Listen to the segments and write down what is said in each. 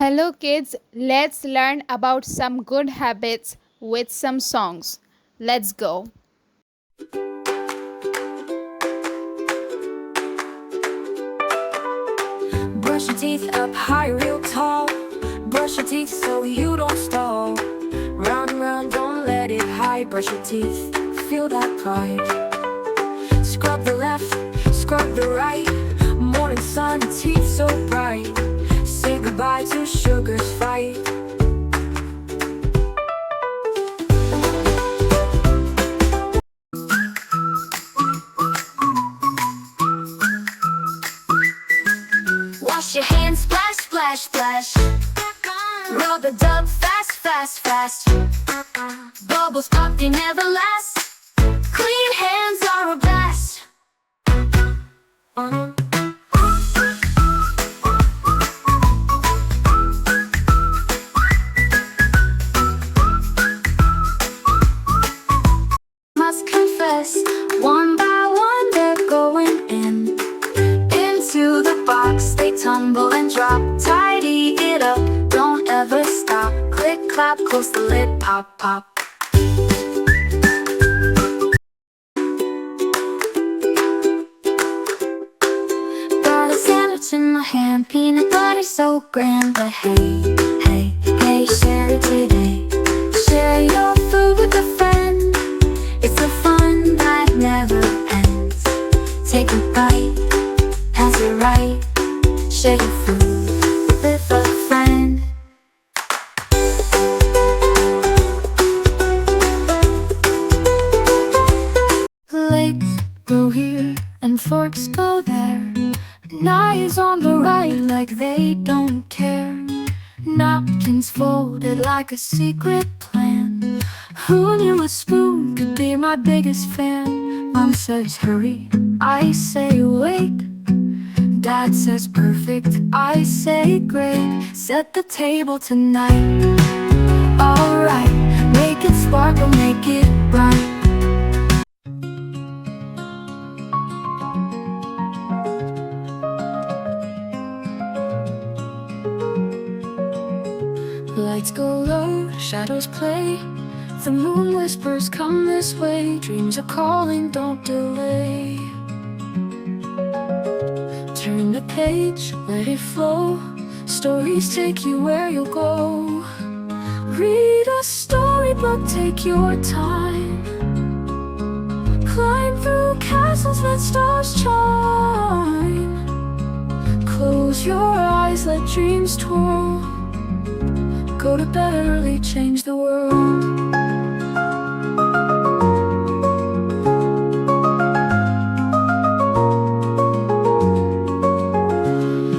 Hello, kids. Let's learn about some good habits with some songs. Let's go. Brush your teeth up high, real tall. Brush your teeth so you don't stall. Round and round, don't let it hide. Brush your teeth, feel that pride. Scrub the left, scrub the right. Morning sun, teeth so bright. Say goodbye to sugar's fight. Wash your hands, splash, splash, splash. Rub a dub, fast, fast, fast. Bubbles pop, they never last. Clean hands are a blast. Must confess, one by one they're going in. Into the box they tumble and drop. Tidy it up, don't ever stop. Click, clap, close the lid, pop, pop. Got a sandwich in my hand, peanut butter so grand. But hey, hey, hey, share it today. Share your food with a friend. It's a fun that never ends. Take a bite, pass it right. Share your food with a friend. Legs go here and forks go there. Knives on the right like they don't care. Napkins folded like a secret plan. Who knew a spoon could be my biggest fan? Mom says hurry, I say wait. Dad says perfect, I say great. Set the table tonight. Alright, make it sparkle, make it bright. Lights go low, shadows play. The moon whispers, come this way. Dreams are calling, don't delay. Turn the page, let it flow. Stories take you where you'll go. Read a storybook, take your time. Climb through castles, let stars chime. Close your eyes, let dreams twirl. Go to bed early, change the world.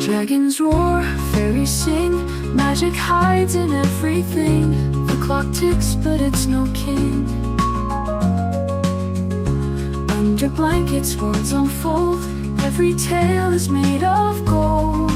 Dragons roar, fairies sing. Magic hides in everything. The clock ticks, but it's no king. Under blankets, words unfold. Every tale is made of gold.